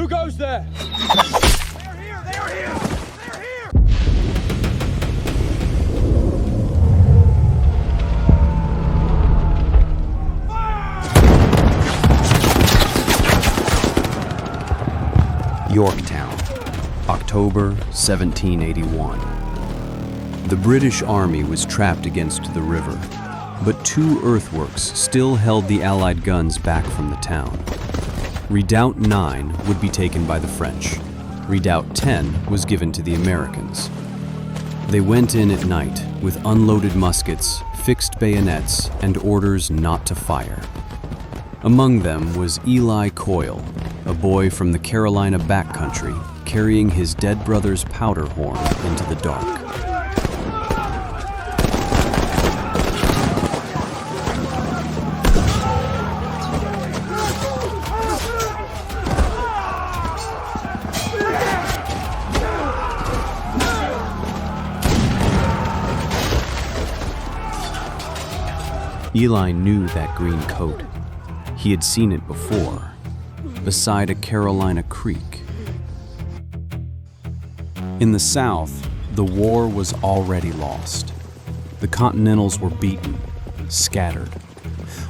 Who goes there? They're here! They are here! They're here! Yorktown, October 1781. The British army was trapped against the river, but 2 earthworks still held the Allied guns back from the town. Redoubt 9 would be taken by the French. Redoubt 10 was given to the Americans. They went in at night with unloaded muskets, fixed bayonets, and orders not to fire. Among them was Eli Coyle, a boy from the Carolina backcountry carrying his dead brother's powder horn into the dark. Eli knew that green coat. He had seen it before, beside a Carolina creek. In the South, the war was already lost. The Continentals were beaten, scattered.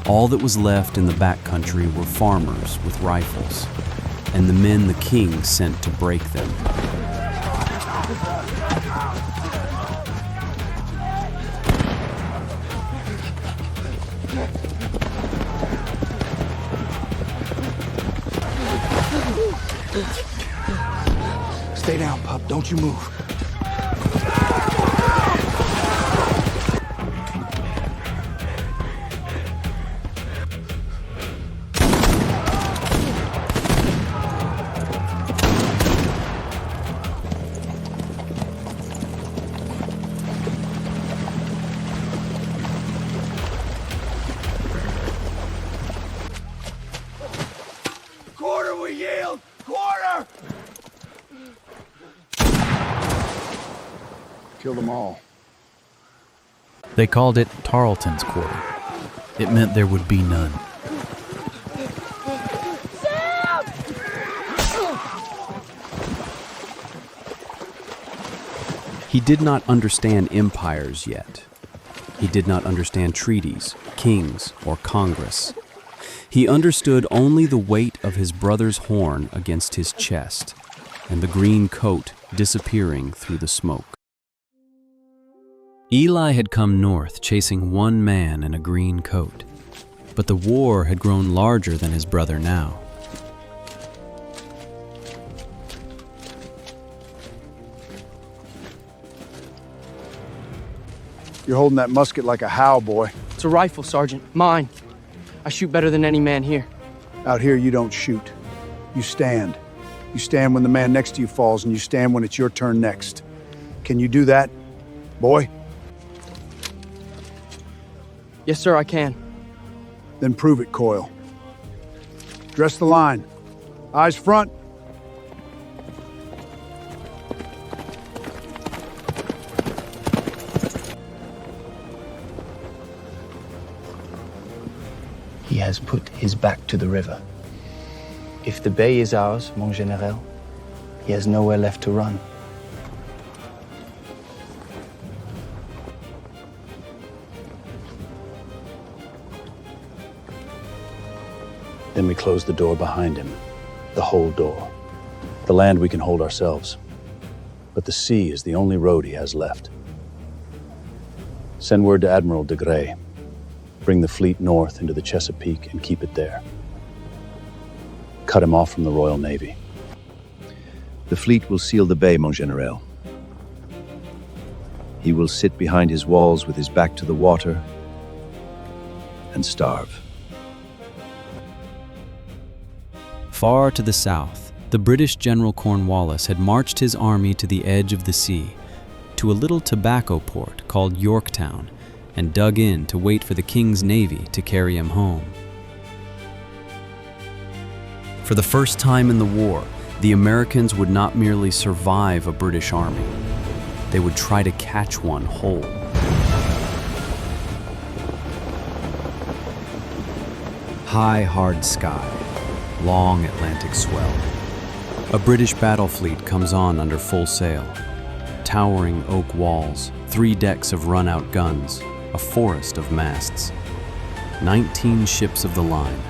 All that was left in the backcountry were farmers with rifles, and the men the king sent to break them. Stay down, pup. Don't you move. Quarter, we yield! Quarter! Kill them all. They called it Tarleton's Quarter. It meant there would be none. He did not understand empires yet. He did not understand treaties, kings, or Congress. He understood only the weight of his brother's horn against his chest, and the green coat disappearing through the smoke. Eli had come north chasing one man in a green coat, but the war had grown larger than his brother now. You're holding that musket like a howl, boy. It's a rifle, Sergeant. Mine. I shoot better than any man here. Out here, you don't shoot. You stand. You stand when the man next to you falls, and you stand when it's your turn next. Can you do that, boy? Yes, sir, I can. Then prove it, Coyle. Dress the line. Eyes front. He has put his back to the river. If the bay is ours, mon général, he has nowhere left to run. Then we close the door behind him, the whole door. The land we can hold ourselves, but the sea is the only road he has left. Send word to Admiral de Grasse. Bring the fleet north into the Chesapeake and keep it there. Cut him off from the Royal Navy. The fleet will seal the bay, mon général. He will sit behind his walls with his back to the water and starve. Far to the south, the British General Cornwallis had marched his army to the edge of the sea, to a little tobacco port called Yorktown, and dug in to wait for the King's Navy to carry him home. For the first time in the war, the Americans would not merely survive a British army. They would try to catch one whole. High, hard sky, long Atlantic swell. A British battle fleet comes on under full sail. Towering oak walls, 3 decks of run-out guns, a forest of masts. 19 ships of the line.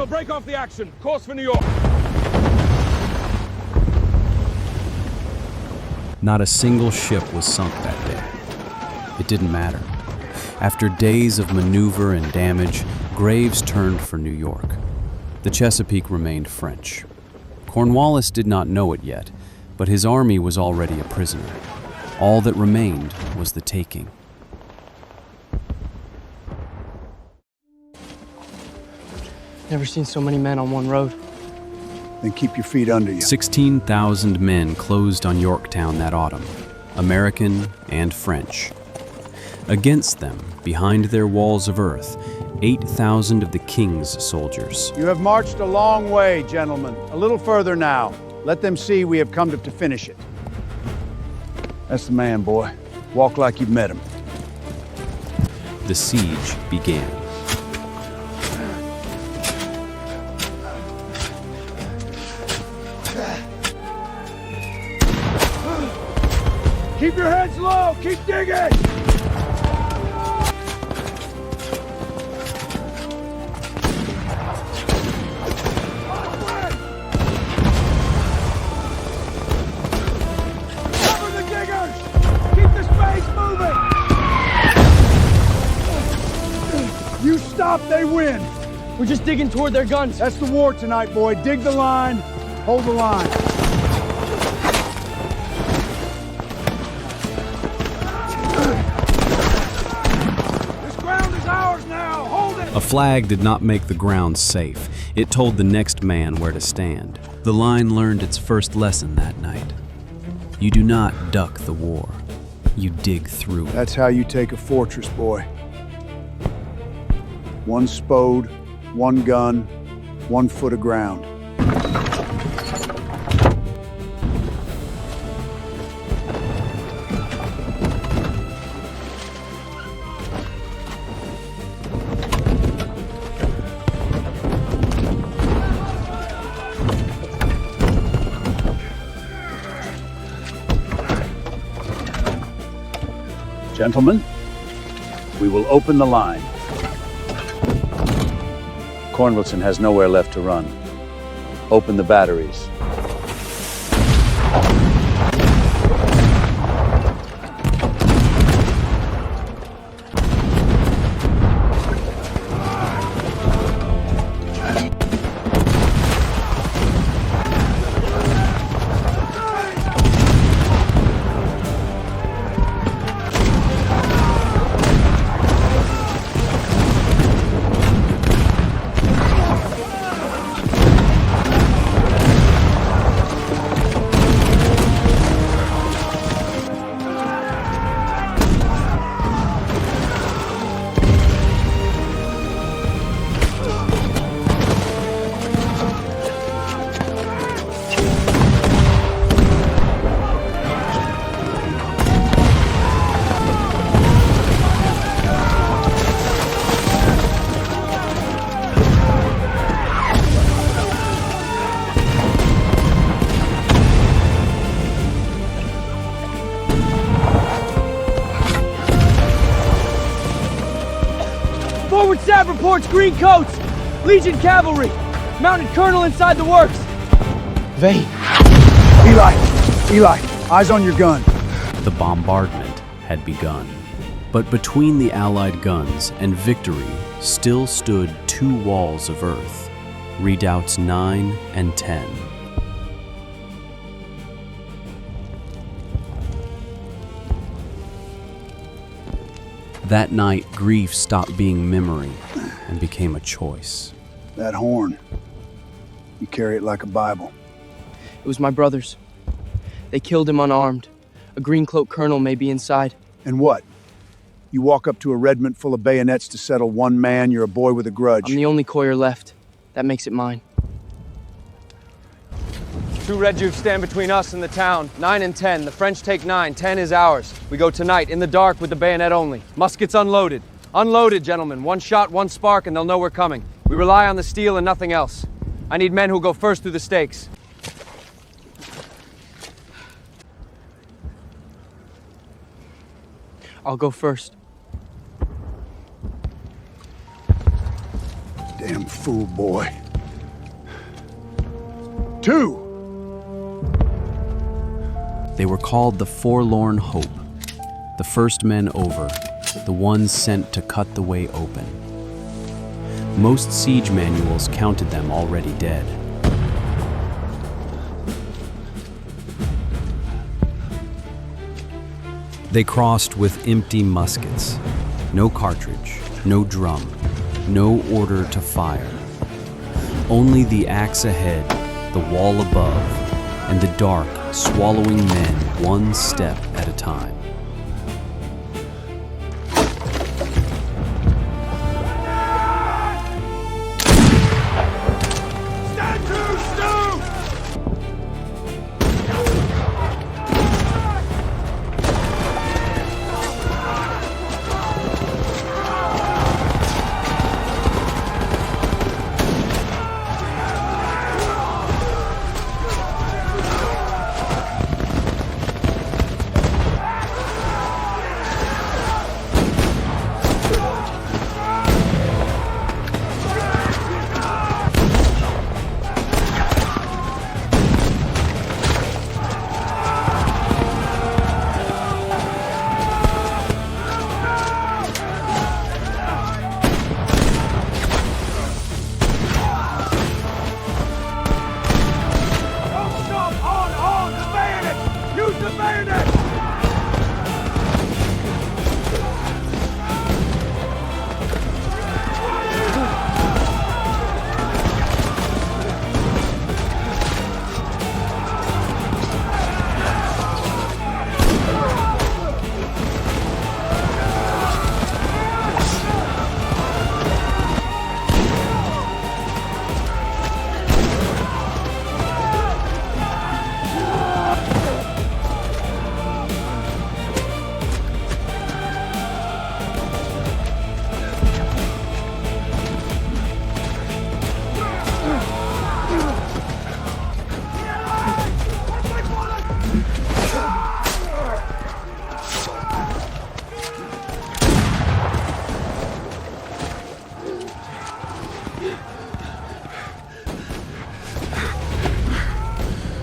Break off the action. Course for New York. Not a single ship was sunk that day. It didn't matter. After days of maneuver and damage, Graves turned for New York. The Chesapeake remained French. Cornwallis did not know it yet, but his army was already a prisoner. All that remained was the taking. Never seen so many men on one road. Then keep your feet under you. 16,000 men closed on Yorktown that autumn, American and French. Against them, behind their walls of earth, 8,000 of the king's soldiers. You have marched a long way, gentlemen. A little further now. Let them see we have come to finish it. That's the man, boy. Walk like you've met him. The siege began. Keep your heads low! Keep digging! Cover the diggers! Keep the space moving! You stop, they win! We're just digging toward their guns. That's the war tonight, boy. Dig the line, hold the line. A flag did not make the ground safe. It told the next man where to stand. The line learned its first lesson that night. You do not duck the war. You dig through it. That's how you take a fortress, boy. One spode, one gun, 1 foot of ground. Gentlemen, we will open the line. Cornwallis has nowhere left to run. Open the batteries. Sav reports green coats! Legion cavalry! Mounted colonel inside the works! Vey! Eli, eyes on your gun. The bombardment had begun. But between the Allied guns and victory still stood two walls of earth, redoubts 9 and 10. That night, grief stopped being memory and became a choice. That horn. You carry it like a Bible. It was my brother's. They killed him unarmed. A green cloak colonel may be inside. And what? You walk up to a regiment full of bayonets to settle one man, you're a boy with a grudge. I'm the only courier left. That makes it mine. 2 Redouts stand between us and the town. 9 and 10. The French take 9. 10 is ours. We go tonight, in the dark, with the bayonet only. Muskets unloaded. Unloaded, gentlemen. 1 shot, 1 spark, and they'll know we're coming. We rely on the steel and nothing else. I need men who'll go first through the stakes. I'll go first. Damn fool boy. 2! They were called the Forlorn Hope, the first men over, the ones sent to cut the way open. Most siege manuals counted them already dead. They crossed with empty muskets, no cartridge, no drum, no order to fire. Only the axe ahead, the wall above, and the dark swallowing men one step at a time.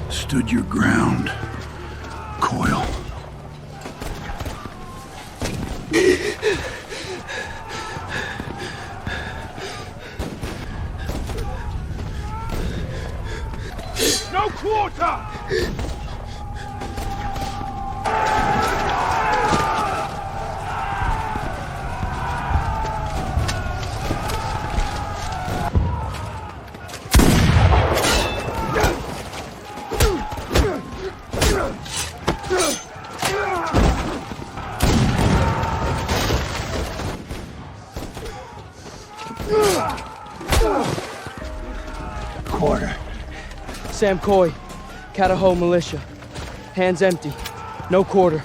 Stood your ground, Coil. No quarter! Quarter. Sam Coy, Catahoe Militia. Hands empty. No quarter.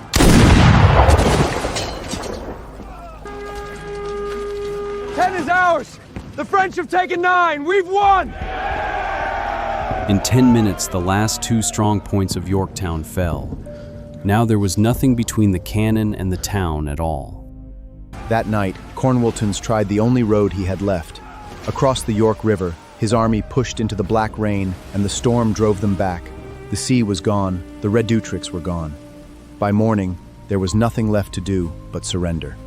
Ten is ours! The French have taken 9! We've won! In 10 minutes, the last 2 strong points of Yorktown fell. Now there was nothing between the cannon and the town at all. That night, Cornwallis tried the only road he had left. Across the York River, his army pushed into the black rain, and the storm drove them back. The sea was gone, the Redoutrix were gone. By morning, there was nothing left to do but surrender.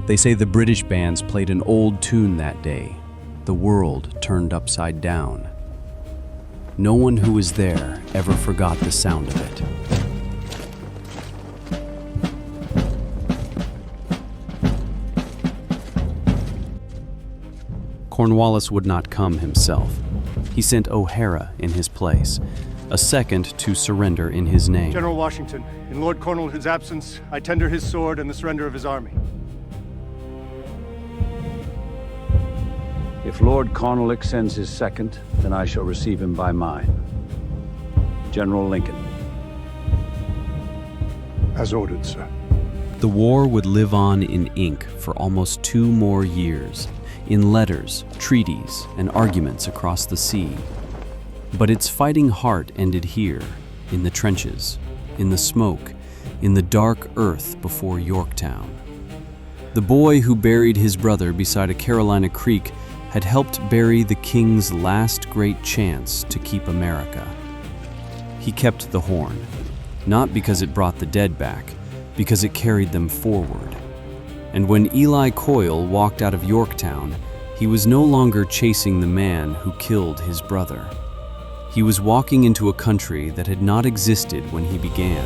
They say the British bands played an old tune that day. The world turned upside down. No one who was there ever forgot the sound of it. Cornwallis would not come himself. He sent O'Hara in his place, a second to surrender in his name. General Washington, in Lord Cornwallis' absence, I tender his sword and the surrender of his army. If Lord Cornwallis sends his second, then I shall receive him by mine. General Lincoln. As ordered, sir. The war would live on in ink for almost 2 more years, in letters, treaties, and arguments across the sea. But its fighting heart ended here, in the trenches, in the smoke, in the dark earth before Yorktown. The boy who buried his brother beside a Carolina creek had helped bury the king's last great chance to keep America. He kept the horn, not because it brought the dead back, because it carried them forward. And when Eli Coyle walked out of Yorktown, he was no longer chasing the man who killed his brother. He was walking into a country that had not existed when he began.